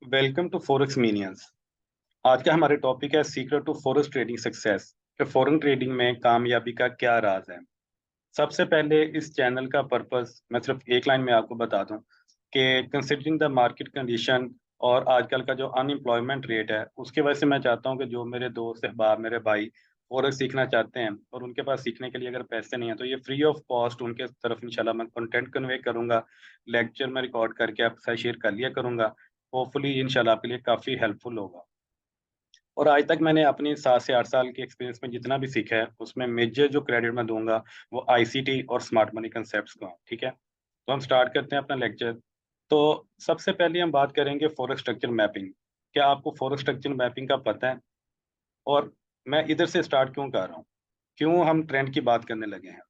Welcome to forex मीनियंस। आज का हमारे टॉपिक है secret to forex trading success कि फॉरेन ट्रेडिंग में कामयाबी का क्या राज है। सबसे पहले इस चैनल का पर्पस मैं सिर्फ एक लाइन में आपको बता दूं कि कंसिडरिंग द मार्केट कंडीशन और आजकल का जो अनएम्प्लॉयमेंट रेट है उसके वजह से मैं चाहता हूं कि जो मेरे दोस्त अहबाब मेरे भाई फॉरेक्स सीखना चाहते हैं और उनके पास सीखने के लिए अगर पैसे नहीं है तो ये फ्री ऑफ कॉस्ट उनके तरफ इंशाल्लाह मैं कंटेंट कन्वे करूंगा। लेक्चर में रिकॉर्ड करके आपके साथ शेयर कर लिया करूंगा। होपफुली इंशाल्लाह आपके लिए काफ़ी हेल्पफुल होगा। और आज तक मैंने अपनी 7 से 8 साल के एक्सपीरियंस में जितना भी सीखा है उसमें मेजर जो क्रेडिट मैं दूंगा वो आईसीटी और स्मार्ट मनी कंसेप्ट को है। ठीक है, तो हम स्टार्ट करते हैं अपना लेक्चर। तो सबसे पहले हम बात करेंगे फॉरेक्स स्ट्रक्चर मैपिंग। क्या आपको फॉरेक्स स्ट्रक्चर मैपिंग का पता है? और मैं इधर से स्टार्ट क्यों कर रहा हूँ, क्यों हम ट्रेंड की बात करने लगे हैं?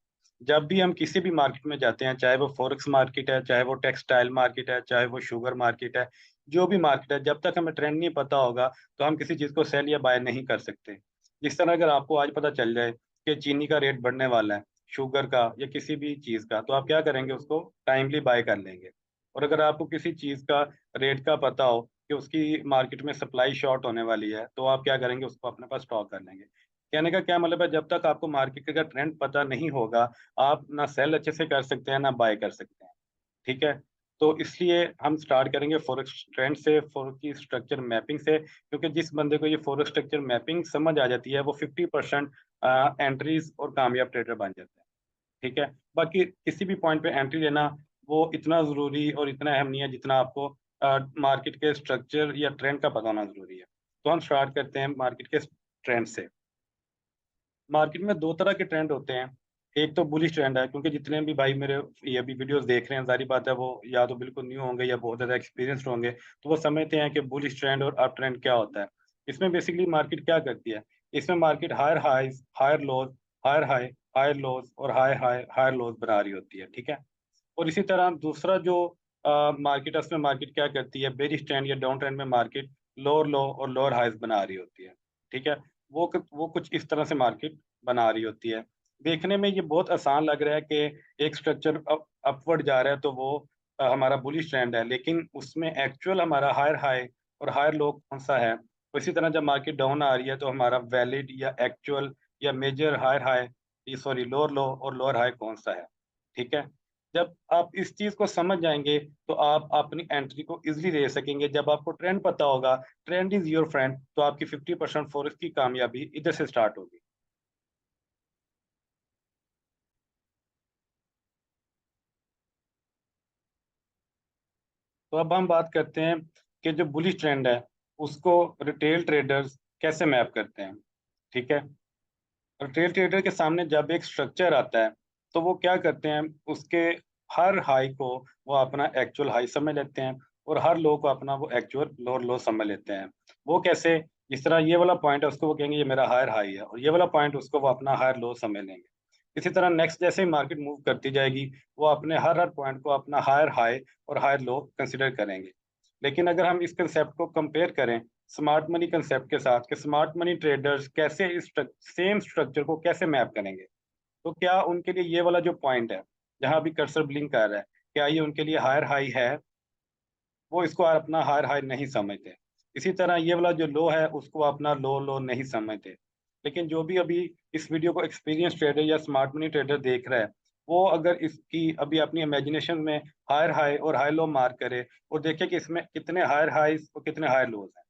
जब भी हम किसी भी मार्केट में जाते हैं, चाहे वो फॉरेक्स मार्केट है, चाहे वो टेक्सटाइल मार्केट है, चाहे वो शुगर मार्केट है, जो भी मार्केट है, जब तक हमें ट्रेंड नहीं पता होगा तो हम किसी चीज़ को सेल या बाय नहीं कर सकते। जिस तरह अगर आपको आज पता चल जाए कि चीनी का रेट बढ़ने वाला है, शुगर का या किसी भी चीज़ का, तो आप क्या करेंगे, उसको टाइमली बाय कर लेंगे। और अगर आपको किसी चीज़ का रेट का पता हो कि उसकी मार्केट में सप्लाई शॉर्ट होने वाली है, तो आप क्या करेंगे, उसको अपने पास स्टॉक कर लेंगे। कहने का क्या मतलब है, जब तक आपको मार्केट का ट्रेंड पता नहीं होगा आप ना सेल अच्छे से कर सकते हैं ना बाय कर सकते हैं। ठीक है, तो इसलिए हम स्टार्ट करेंगे फॉरेक्स ट्रेंड से, फॉरेक्स की स्ट्रक्चर मैपिंग से, क्योंकि जिस बंदे को ये फॉरेक्स स्ट्रक्चर मैपिंग समझ आ जाती है वो 50% एंट्रीज और कामयाब ट्रेडर बन जाता है। ठीक है, बाकी किसी भी पॉइंट पे एंट्री लेना वो इतना ज़रूरी और इतना अहम नहीं है जितना आपको मार्केट के स्ट्रक्चर या ट्रेंड का पता होना ज़रूरी है। तो हम स्टार्ट करते हैं मार्केट के ट्रेंड से। मार्केट में दो तरह के ट्रेंड होते हैं। एक तो बुलिश ट्रेंड है, क्योंकि जितने भी भाई मेरे ये अभी वीडियोस देख रहे हैं, जारी बात है वो या तो बिल्कुल न्यू होंगे या बहुत ज़्यादा एक्सपीरियंस्ड होंगे, तो वो समझते हैं कि बुलिश ट्रेंड और अप ट्रेंड क्या होता है। इसमें बेसिकली मार्केट क्या करती है, इसमें market higher highs higher lows, higher high higher lows और हाई हाई हायर लोज बना रही होती है। ठीक है, और इसी तरह दूसरा जो मार्केट है उसमें मार्केट क्या करती है, बेरिश ट्रेंड या डाउन ट्रेंड में मार्केट लोअर लो और लोअर हाइज बना रही होती है। ठीक है, वो कुछ इस तरह से मार्केट बना रही होती है। देखने में ये बहुत आसान लग रहा है कि एक स्ट्रक्चर अपवर्ड जा रहा है तो वो हमारा बुलिश ट्रेंड है, लेकिन उसमें एक्चुअल हमारा हायर हाई और हायर लो कौन सा है? तो इसी तरह जब मार्केट डाउन आ रही है तो हमारा वैलिड या एक्चुअल या major higher high, sorry lower low और लोअर हाई कौन सा है? ठीक है, जब आप इस चीज को समझ जाएंगे तो आप अपनी एंट्री को इजिली ले सकेंगे। जब आपको ट्रेंड पता होगा, ट्रेंड इज योर फ्रेंड, तो आपकी 50% फॉरेक्स की कामयाबी इधर से स्टार्ट होगी। तो अब हम बात करते हैं कि जो बुलिश ट्रेंड है उसको रिटेल ट्रेडर्स कैसे मैप करते हैं। ठीक है, रिटेल ट्रेडर के सामने जब एक स्ट्रक्चर आता है तो वो क्या करते हैं, उसके हर हाई को वो अपना एक्चुअल हाई समझ लेते हैं और हर लो को अपना वो एक्चुअल लोअर लो समझ लेते हैं। वो कैसे? जिस तरह ये वाला पॉइंट है उसको वो कहेंगे ये मेरा हायर हाई है, और ये वाला पॉइंट उसको वो अपना हायर लो समझ लेंगे। इसी तरह नेक्स्ट जैसे ही मार्केट मूव करती जाएगी वो अपने हर हर पॉइंट को अपना हायर हाई और हायर लो कंसिडर करेंगे। लेकिन अगर हम इस कंसेप्ट को कंपेयर करें स्मार्ट मनी कंसेप्ट के साथ कि स्मार्ट मनी ट्रेडर्स कैसे इस सेम स्ट्रक्चर को कैसे मैप करेंगे, तो क्या उनके लिए ये वाला जो पॉइंट है जहां अभी कर्सर ब्लिंक कर रहा है, क्या ये उनके लिए हायर हाई है? वो इसको अपना हायर हाई नहीं समझते। इसी तरह ये वाला जो लो है उसको अपना लो लो नहीं समझते। लेकिन जो भी अभी इस वीडियो को एक्सपीरियंस ट्रेडर या स्मार्ट मनी ट्रेडर देख रहा है, वो अगर इसकी अभी अपनी इमेजिनेशन में हायर हाई और हाई लो मार्क करे और देखे कि इसमें कितने हायर हाईज और कितने हायर लोज हैं।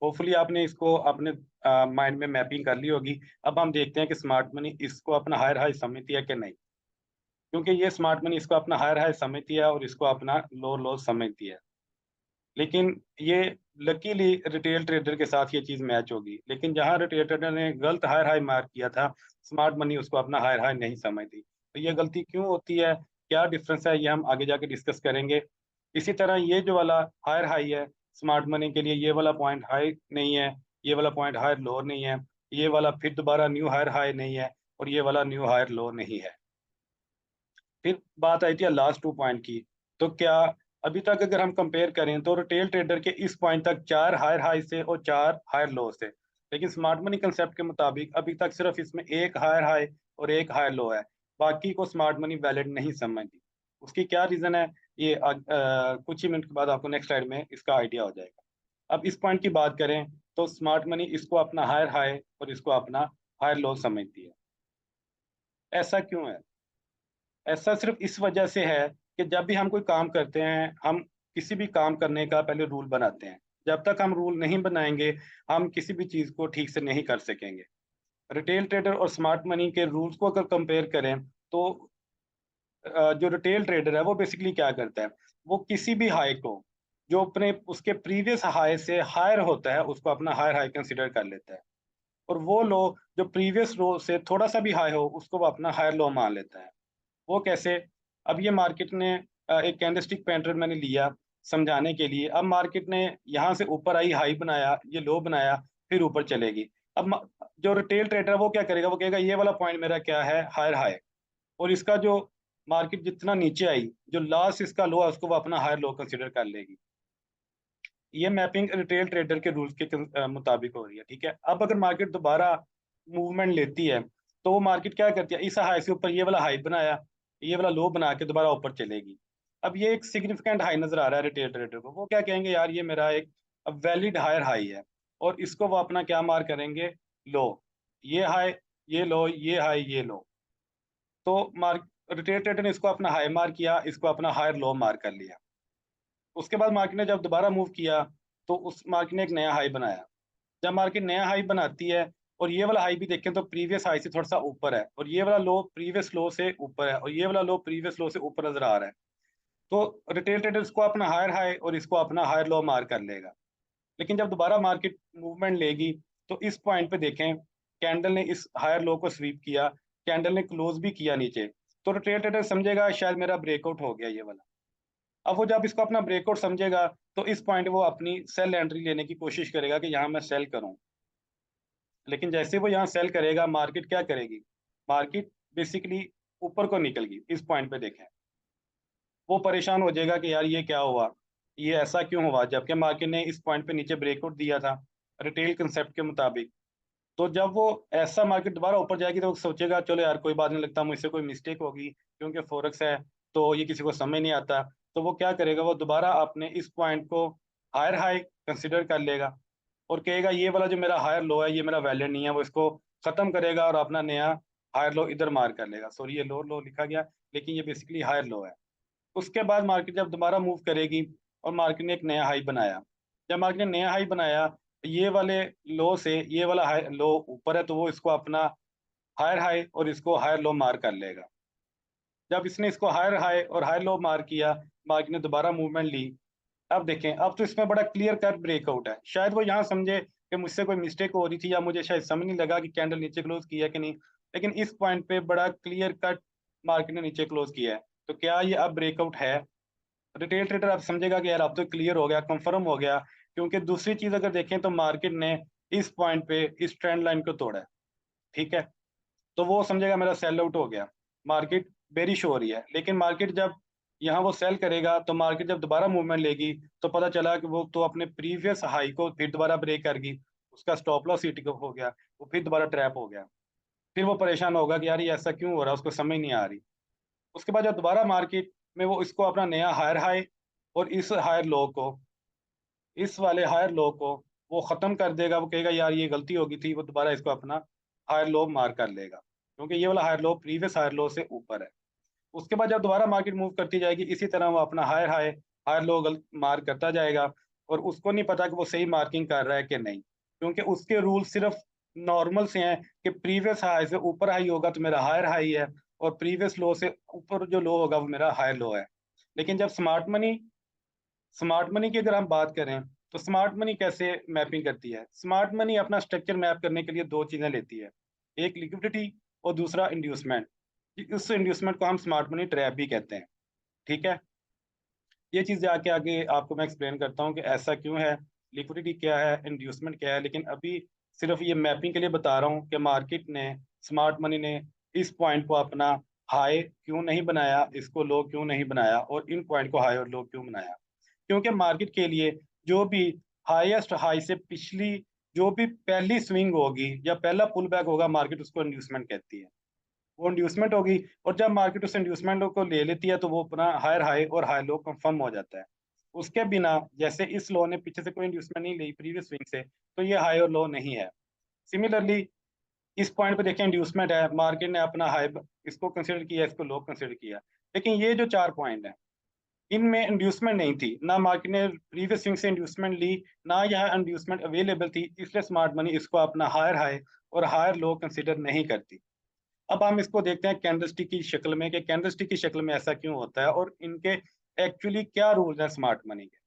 होपफुली आपने इसको अपने माइंड में मैपिंग कर ली होगी। अब हम देखते हैं कि स्मार्ट मनी इसको अपना हायर हाई समझती है कि नहीं, क्योंकि ये स्मार्ट मनी इसको अपना हायर हाई समझती है और इसको अपना लो लो समझती है। लेकिन ये लकीली रिटेल ट्रेडर के साथ ये चीज मैच होगी, लेकिन जहां रिटेल ट्रेडर ने गलत हायर हाई मार्क किया था, स्मार्ट मनी उसको अपना हायर हाई नहीं समझती। तो ये गलती क्यों होती है, क्या डिफरेंस है, ये हम आगे जाके डिस्कस करेंगे। इसी तरह ये जो वाला हायर हाई है स्मार्ट मनी के लिए, ये वाला पॉइंट हाई नहीं है, ये वाला पॉइंट हायर लो नहीं है, ये वाला फिर दोबारा न्यू हायर हाई नहीं है और ये वाला न्यू हायर लो नहीं है। फिर बात आई थी लास्ट 2 पॉइंट की। तो क्या अभी तक अगर हम कंपेयर करें तो रिटेल ट्रेडर के इस पॉइंट तक 4 हायर हाई से और 4 हायर लो से, लेकिन स्मार्ट मनी कंसेप्ट के मुताबिक अभी तक सिर्फ इसमें एक हायर हाई और एक हायर लो है। बाकी को स्मार्ट मनी वैलिड नहीं समझती। उसकी क्या रीजन है? ये कुछ ही मिनट के बाद आपको नेक्स्ट स्लाइड में इसका आइडिया हो जाएगा। अब इस पॉइंट की बात करें तो स्मार्ट मनी इसको अपना हायर हाई और इसको अपना हायर लो समझती है। ऐसा क्यों है? ऐसा सिर्फ इस वजह से है कि जब भी हम कोई काम करते हैं, हम किसी भी काम करने का पहले रूल बनाते हैं। जब तक हम रूल नहीं बनाएंगे, हम किसी भी चीज को ठीक से नहीं कर सकेंगे। रिटेल ट्रेडर और स्मार्ट मनी के रूल्स को अगर कंपेयर करें तो जो रिटेल ट्रेडर है वो बेसिकली क्या करता है, वो किसी भी हाई को जो अपने उसके प्रीवियस हाई से हायर होता है उसको अपना हायर हाई कंसिडर कर लेता है। और वो लो जो प्रीवियस लो से थोड़ा सा भी हाई हो उसको वो अपना हायर लो मान लेता है। वो कैसे? अब ये मार्केट ने एक कैंडलस्टिक पैटर्न मैंने लिया समझाने के लिए। अब मार्केट ने यहाँ से ऊपर आई हाई बनाया, ये लो बनाया, फिर ऊपर चलेगी। अब जो रिटेल ट्रेडर है वो क्या करेगा, वो कहेगा ये वाला पॉइंट मेरा क्या है, हायर हाई। और इसका जो मार्केट जितना नीचे आई, जो लास्ट इसका लो है उसको वो अपना हायर लो कंसिडर कर लेगी। ये मैपिंग रिटेल ट्रेडर के रूल्स के मुताबिक हो रही है। ठीक है, अब अगर मार्केट दोबारा मूवमेंट लेती है तो वो मार्केट क्या करती है, इस हाई से ऊपर ये वाला हाई बनाया, ये वाला लो बना के दोबारा ऊपर चलेगी। अब ये एक सिग्निफिकेंट हाई नजर आ रहा है रिटेल ट्रेडर को। वो क्या कहेंगे, यार ये मेरा एक वैलिड हायर हाई है, और इसको वो अपना क्या मार करेंगे, लो। ये हाई, ये लो, ये हाई, ये लो। तो मार्क रिटेल ट्रेडर ने इसको अपना हाई मार किया, इसको अपना हायर लो मार कर लिया। उसके बाद मार्केट ने जब दोबारा मूव किया तो उस मार्केट ने एक नया हाई बनाया। जब मार्केट नया हाई बनाती है और ये वाला हाई भी देखें तो प्रीवियस हाई से थोड़ा सा ऊपर है, और ये वाला लो प्रीवियस लो से ऊपर है, और ये वाला लो प्रीवियस लो से ऊपर नजर आ रहा है, तो रिटेल ट्रेडर इसको अपना हायर हाई और इसको अपना हायर लो मार कर लेगा। लेकिन जब दोबारा मार्केट मूवमेंट लेगी तो इस पॉइंट पे देखें, कैंडल ने इस हायर लो को स्वीप किया, कैंडल ने क्लोज भी किया नीचे, तो रिटेल ट्रेडर समझेगा शायद मेरा ब्रेकआउट हो गया ये वाला। अब वो जब इसको अपना ब्रेकआउट समझेगा तो इस पॉइंट वो अपनी सेल एंट्री लेने की कोशिश करेगा कि यहाँ मैं सेल करूं। लेकिन जैसे वो यहाँ सेल करेगा, मार्केट क्या करेगी, मार्केट बेसिकली ऊपर को निकल गई। इस पॉइंट पे देखें, वो परेशान हो जाएगा कि यार ये क्या हुआ, ये ऐसा क्यों हुआ, जबकि मार्केट ने इस पॉइंट पे नीचे ब्रेकआउट दिया था रिटेल कंसेप्ट के मुताबिक। तो जब वो ऐसा मार्केट दोबारा ऊपर जाएगी तो वो सोचेगा चलो यार कोई बात नहीं, लगता मुझसे कोई मिस्टेक होगी, क्योंकि फॉरेक्स है तो ये किसी को समझ नहीं आता। तो वो क्या करेगा, वो दोबारा अपने इस पॉइंट को हायर हाई कंसिडर कर लेगा और कहेगा ये वाला जो मेरा हायर लो है ये मेरा वैलिड नहीं है। वो इसको खत्म करेगा और अपना नया हायर लो इधर मार कर लेगा। सॉरी, ये लो लो लिखा गया, लेकिन ये बेसिकली हायर लो है। उसके बाद मार्केट जब दोबारा मूव करेगी और मार्केट ने एक नया हाई बनाया, जब मार्केट ने नया हाई बनाया, ये वाले लो से ये वाला हाई लो ऊपर है, तो वो इसको अपना हायर हाई और इसको हायर लो मार कर लेगा। जब इसने इसको हायर हाई और हायर लो मार किया, मार्केट ने दोबारा मूवमेंट ली। अब देखें, अब तो इसमें बड़ा क्लियर कट ब्रेकआउट है। शायद वो यहाँ समझे कि मुझसे कोई मिस्टेक हो रही थी, या मुझे शायद समझ नहीं लगा कि कैंडल नीचे क्लोज किया कि नहीं, लेकिन इस पॉइंट पे बड़ा क्लियर कट मार्केट ने नीचे क्लोज किया है। तो क्या ये अब ब्रेकआउट है? रिटेल ट्रेडर अब समझेगा कि यार अब तो क्लियर हो गया, कंफर्म हो गया। क्योंकि दूसरी चीज अगर देखें तो मार्केट ने इस पॉइंट पे इस ट्रेंड लाइन को तोड़ा है। ठीक है, तो वो समझेगा मेरा सेल आउट हो गया, मार्केट बेरिश हो रही है। लेकिन मार्केट जब यहाँ वो सेल करेगा तो मार्केट जब दोबारा मूवमेंट लेगी तो पता चला कि वो तो अपने प्रीवियस हाई को फिर दोबारा ब्रेक कर गई, उसका स्टॉप लॉस हिट हो गया, वो फिर दोबारा ट्रैप हो गया। फिर वो परेशान होगा कि यार ये ऐसा क्यों हो रहा है, उसको समझ नहीं आ रही। उसके बाद जब दोबारा मार्केट में वो इसको अपना नया हायर हाई और इस हायर लो को, इस वाले हायर लो को वो खत्म कर देगा, वो कहेगा यार ये गलती हो गई थी, वो दोबारा इसको अपना हायर लो मार कर लेगा, क्योंकि ये वाला higher low previous higher low से ऊपर है। उसके बाद जब दोबारा मार्केट मूव करती जाएगी इसी तरह वो अपना हायर हाई हायर लो गलत मार करता जाएगा, और उसको नहीं पता कि वो सही मार्किंग कर रहा है कि नहीं, क्योंकि उसके रूल सिर्फ नॉर्मल से हैं कि प्रीवियस हाई से ऊपर हाई होगा तो मेरा हायर हाई है, और प्रीवियस लो से ऊपर जो लो होगा वो मेरा हायर लो है। लेकिन जब स्मार्ट मनी की अगर हम बात करें तो स्मार्ट मनी कैसे मैपिंग करती है? स्मार्ट मनी अपना स्ट्रक्चर मैप करने के लिए दो चीजें लेती है, एक लिक्विडिटी और दूसरा इंड्यूसमेंट। उस इंड्यूसमेंट को हम स्मार्ट मनी ट्रैप भी कहते हैं। ठीक है, ये चीज जाके आगे आपको मैं एक्सप्लेन करता हूँ कि ऐसा क्यों है, लिक्विडिटी क्या है, इंड्यूसमेंट क्या है। लेकिन अभी सिर्फ ये मैपिंग के लिए बता रहा हूँ कि मार्केट ने, स्मार्ट मनी ने इस पॉइंट को अपना हाई क्यों नहीं बनाया, इसको लो क्यों नहीं बनाया, और इन पॉइंट को हाई और लो क्यों बनाया। क्योंकि मार्केट के लिए जो भी हाईएस्ट हाई से पिछली जो भी पहली स्विंग होगी या पहला पुल बैक होगा, मार्केट उसको इंड्यूसमेंट कहती है। वो इंड्यूसमेंट होगी, और जब मार्केट उस इंड्यूसमेंट को ले लेती है तो वो अपना हायर हाई और हाई लो कंफर्म हो जाता है। उसके बिना, जैसे इस लो ने पीछे से कोई इंड्यूसमेंट नहीं ली प्रीवियस स्विंग से, तो ये हाई और लो नहीं है। सिमिलरली इस पॉइंट पे देखें इंड्यूसमेंट है, मार्केट ने अपना हाई इसको कंसिडर किया, इसको लो कंसिडर किया, लेकिन ये जो 4 पॉइंट है इनमें इंड्यूसमेंट नहीं थी, ना मार्केट ने प्रीवियस स्विंग से इंड्यूसमेंट ली, ना यह इंड्यूसमेंट अवेलेबल थी, इसलिए स्मार्ट मनी इसको अपना हायर हाई और हायर लो कंसिडर नहीं करती। अब हम इसको देखते हैं कैंडलस्टिक की शक्ल में, कि कैंडलस्टिक की शक्ल में ऐसा क्यों होता है और इनके एक्चुअली क्या रूल है स्मार्ट मनी के।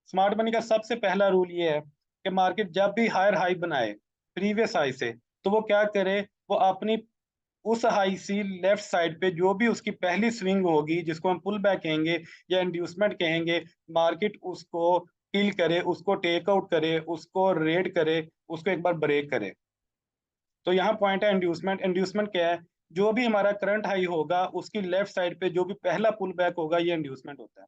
स्मार्ट मनी का सबसे पहला रूल ये है कि मार्केट जब भी हायर हाई बनाए प्रीवियस हाई से, तो वो क्या करे, वो अपनी उस हाई सी लेफ्ट साइड पे जो भी उसकी पहली स्विंग होगी, जिसको हम पुल बैक कहेंगे या इंड्यूसमेंट कहेंगे, मार्केट उसको किल करे, उसको टेक आउट करे, उसको रेड करे, उसको एक बार ब्रेक करे। तो यहाँ पॉइंट है इंड्यूसमेंट। इंड्यूसमेंट क्या है, जो भी हमारा करंट हाई होगा उसकी लेफ्ट साइड पे जो भी पहला पुल बैक होगा, ये इंड्यूसमेंट होता है।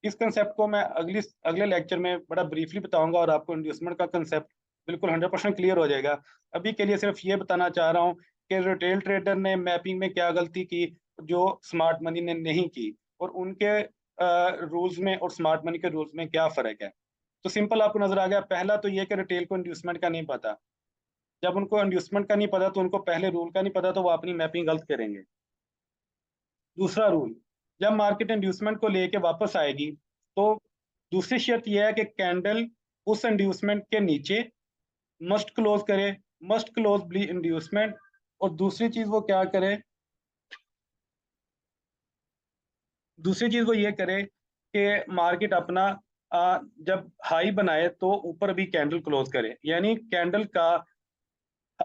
इस कंसेप्ट को मैं अगले लेक्चर में बड़ा ब्रीफली बताऊंगा और आपको इंड्यूसमेंट का कंसेप्ट बिल्कुल 100% क्लियर हो जाएगा। अभी के लिए सिर्फ ये बताना चाह रहा हूँ कि रिटेल ट्रेडर ने मैपिंग में क्या गलती की जो स्मार्ट मनी ने नहीं की, और उनके रूल्स में और स्मार्ट मनी के रूल्स में क्या फर्क है। तो सिंपल आपको नजर आ गया। पहला तो ये कि रिटेल को इंड्यूसमेंट का नहीं पता। जब उनको इंड्यूसमेंट का नहीं पता तो उनको पहले रूल का नहीं पता, तो वो अपनी मैपिंग गलत करेंगे। दूसरा रूल, जब मार्केट इंड्यूसमेंट को लेके वापस आएगी तो दूसरी शर्त यह है कि कैंडल उस इंड्यूसमेंट के नीचे मस्ट क्लोज करे, मस्ट क्लोज बी इंड्यूसमेंट। और दूसरी चीज वो ये करे कि मार्केट अपना जब हाई बनाए तो ऊपर भी कैंडल क्लोज करे, यानी कैंडल का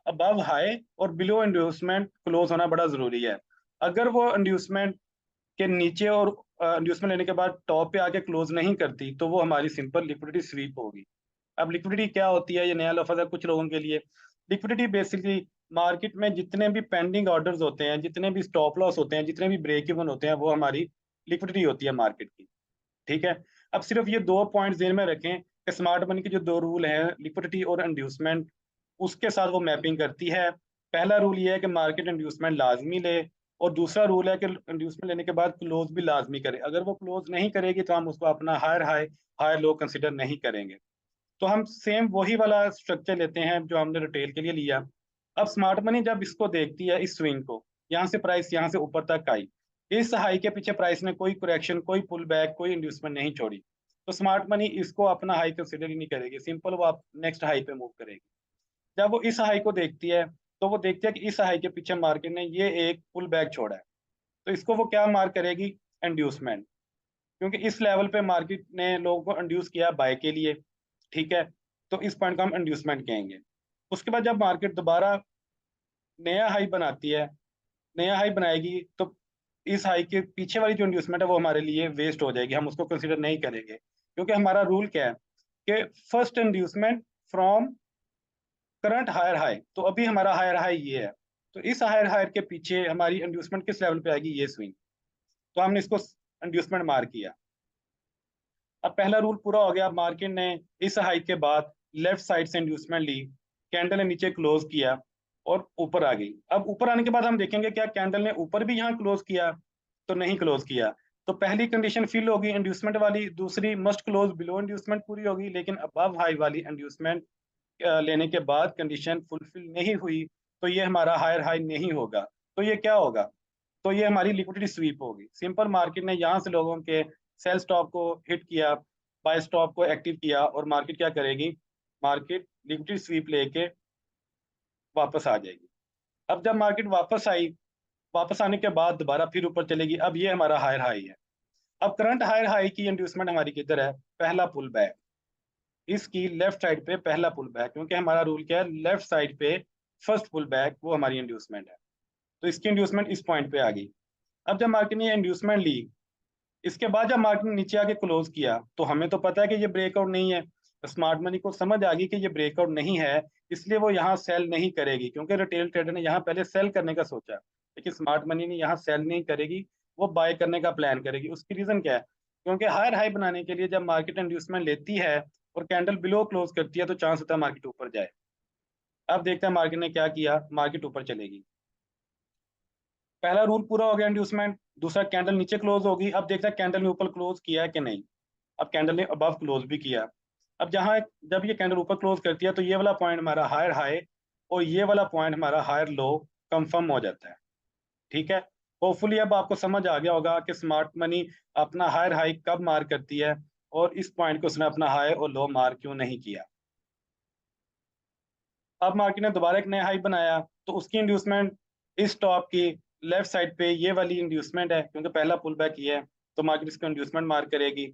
अबव हाई और बिलो इंड्यूसमेंट क्लोज होना बड़ा जरूरी है। अगर वो इंड्यूसमेंट के नीचे और इंड्यूसमेंट लेने के बाद टॉप पे आके क्लोज नहीं करती, तो वो हमारी सिंपल लिक्विडिटी स्वीप होगी। अब लिक्विडिटी क्या होती है, ये नया लफ्ज है कुछ लोगों के लिए। लिक्विडिटी बेसिकली मार्केट में जितने भी पेंडिंग ऑर्डर्स होते हैं, जितने भी स्टॉप लॉस होते हैं, जितने भी ब्रेक इवन होते हैं, वो हमारी लिक्विडिटी होती है मार्केट की। ठीक है। अब सिर्फ ये 2 पॉइंट ध्यान में रखें कि स्मार्ट मनी के जो 2 रूल हैं, लिक्विडिटी और इंड्यूसमेंट, उसके साथ वो मैपिंग करती है। पहला रूल ये है कि मार्केट इंड्यूसमेंट लाजमी ले, और दूसरा रूल है कि इंड्यूसमेंट लेने के बाद क्लोज भी लाजमी करे। अगर वो क्लोज नहीं करेगी तो हम उसको अपना higher high higher low consider नहीं करेंगे। तो हम सेम वही वाला स्ट्रक्चर लेते हैं जो हमने रिटेल के लिए लिया। अब स्मार्ट मनी जब इसको देखती है, इस स्विंग को, यहाँ से प्राइस यहाँ से ऊपर तक आई, इस हाई के पीछे प्राइस ने कोई करेक्शन, कोई पुल बैक, कोई इंड्यूसमेंट नहीं छोड़ी, तो स्मार्ट मनी इसको अपना हाई कंसिडर ही नहीं करेगी। सिंपल वो आप नेक्स्ट हाई पे मूव करेगी। जब वो इस हाई को देखती है तो वो देखती है कि इस हाई के पीछे मार्केट ने ये एक पुल बैक छोड़ा है, तो इसको वो क्या मार्क करेगी, इंड्यूसमेंट। क्योंकि इस लेवल पे मार्केट ने लोगों को इंड्यूस किया बाय के लिए। ठीक है। तो इस पॉइंट को हम इंड्यूसमेंट कहेंगे। उसके बाद जब मार्केट दोबारा नया हाई बनाती है, नया हाई बनाएगी, तो इस हाई के पीछे वाली जो इंड्यूसमेंट है वो हमारे लिए वेस्ट हो जाएगी, हम उसको कंसिडर नहीं करेंगे। क्योंकि हमारा रूल क्या है कि first inducement from current higher high, तो अभी हमारा हायर हाई ये है, तो इस हायर हाई के पीछे हमारी इंड्यूसमेंट किस लेवल पे आएगी, ये स्विंग। तो हमने इसको इंड्यूसमेंट मार्क किया। अब पहला रूल पूरा हो गया। मार्केट ने इस हाई के बाद लेफ्ट साइड से इंड्यूसमेंट ली, कैंडल ने नीचे क्लोज किया और ऊपर आ गई। अब ऊपर आने के बाद हम देखेंगे क्या कैंडल ने ऊपर भी यहाँ क्लोज किया, तो नहीं क्लोज किया। तो पहली कंडीशन फिल होगी इंड्यूसमेंट वाली, दूसरी मस्ट क्लोज बिलो इंड्यूसमेंट पूरी होगी, लेकिन अबव हाई वाली इंड्यूसमेंट लेने के बाद कंडीशन फुलफिल नहीं हुई, तो ये हमारा हायर हाई नहीं होगा। तो ये क्या होगा, तो ये हमारी लिक्विडिटी स्वीप होगी। सिंपल मार्केट ने यहाँ से लोगों के सेल स्टॉप को हिट किया, बाय स्टॉप को एक्टिव किया, और मार्केट क्या करेगी, मार्केट लिक्विडिटी स्वीप लेके वापस आ जाएगी। अब जब मार्केट वापस आई, वापस आने के बाद दोबारा फिर ऊपर चलेगी। अब ये हमारा हायर हाई है। अब करंट हायर हाई की इंड्यूसमेंट हमारी किधर है, पहला पुल बैक, इसकी लेफ्ट साइड पे पहला पुल बैक, क्योंकि हमारा रूल क्या है, लेफ्ट साइड पे फर्स्ट पुल बैक वो हमारी इंड्यूसमेंट है। तो इसकी इंड्यूसमेंट इस पॉइंट पे आ गई। अब जब मार्केट ने इंड्यूसमेंट ली, इसके बाद जब मार्केट ने नीचे आके क्लोज किया, तो हमें तो पता है कि ये ब्रेकआउट नहीं है। स्मार्ट मनी को समझ आ गई कि ये ब्रेकआउट नहीं है, इसलिए वो यहाँ सेल नहीं करेगी, क्योंकि रिटेल ट्रेडर ने यहाँ पहले सेल करने का सोचा, लेकिन स्मार्ट मनी ने यहाँ सेल नहीं करेगी, वो बाय करने का प्लान करेगी। उसकी रीजन क्या है, क्योंकि हायर हाई बनाने के लिए जब मार्केट इंड्यूसमेंट लेती है और कैंडल बिलो क्लोज करती है, तो चांस होता है मार्केट ऊपर जाए। अब देखते हैं मार्केट ने क्या किया, मार्केट ऊपर चलेगी। पहला रूल पूरा हो गया इंड्यूसमेंट, दूसरा कैंडल नीचे क्लोज होगी। अब देखते हैं कैंडल ने ऊपर क्लोज किया है कि नहीं। अब कैंडल ने अबव क्लोज भी किया। अब जब ये कैंडल ऊपर क्लोज करती है तो ये वाला पॉइंट हमारा हायर हाई और ये वाला पॉइंट हमारा हायर लो कंफर्म हो जाता है। ठीक है, होपफुली अब आपको समझ आ गया होगा कि स्मार्ट मनी अपना हायर हाई कब मार करती है और इस पॉइंट को उसने अपना हाई और लो मार क्यों नहीं किया। अब मार्केट ने दोबारा एक नया हाई बनाया तो उसकी इंड्यूसमेंट इस टॉप की लेफ्ट साइड पे ये वाली इंड्यूसमेंट है, क्योंकि पहला पुल बैक किया है तो मार्केट इसको इंड्यूसमेंट मार करेगी।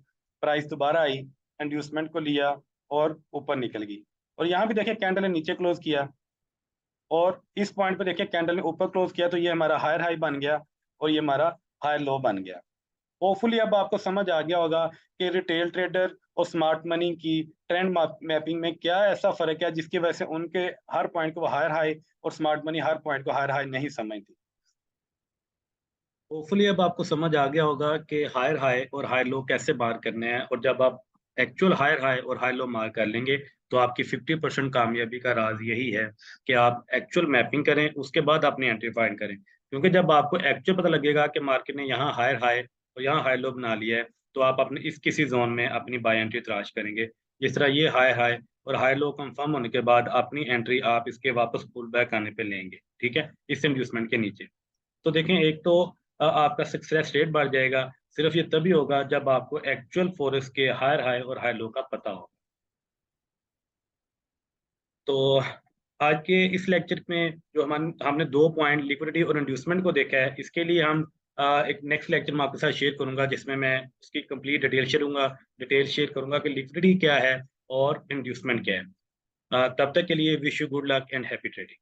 प्राइस दोबारा आई, इंड्यूसमेंट को लिया और ऊपर निकल गई। और यहाँ भी देखिए कैंडल ने नीचे क्लोज किया और इस पॉइंट पे देखिए कैंडल ने ऊपर क्लोज किया तो ये हमारा हायर हाई बन गया और ये हमारा हायर लो बन गया। होपफुली अब आपको समझ आ गया होगा कि रिटेल ट्रेडर और स्मार्ट मनी की ट्रेंड मैपिंग में क्या ऐसा फर्क है जिसकी वजह से उनके हर पॉइंट को वो हायर हाई और स्मार्ट मनी हर पॉइंट को हायर हाई नहीं समझती। होपफुली अब आपको समझ आ गया होगा कि हायर हाई और हाई लो कैसे मार करने हैं, और जब आप एक्चुअल हायर हाई और हाई लो मार कर लेंगे तो आपकी 50% कामयाबी का राज यही है कि आप एक्चुअल मैपिंग करें, उसके बाद अपनी एंट्री फाइंड करें। क्योंकि जब आपको एक्चुअल पता लगेगा कि मार्केट ने यहाँ हायर हाई और यहाँ हाई लो बना लिया है तो आप अपने इस किसी जोन में अपनी बाय एंट्री तलाश करेंगे। जिस तरह ये हाई हाई और हाई लो कंफर्म होने के बाद अपनी एंट्री आप इसके वापस पुल बैक आने पे लेंगे, ठीक है, इस इंड्यूसमेंट के नीचे। तो देखें, एक तो आपका सक्सेस रेट बढ़ जाएगा। सिर्फ ये तभी होगा जब आपको एक्चुअल फॉरेक्स के हायर हाई और हाई लो का पता हो। तो आज के इस लेक्चर में जो हमने दो पॉइंट लिक्विडिटी और इंड्यूसमेंट को देखा है, इसके लिए हम एक नेक्स्ट लेक्चर में आपके साथ शेयर करूंगा जिसमें मैं इसकी कंप्लीट डिटेल शेयर करूंगा कि लिक्विडिटी क्या है और इंड्यूसमेंट क्या है। तब तक के लिए wish you good luck and happy trading.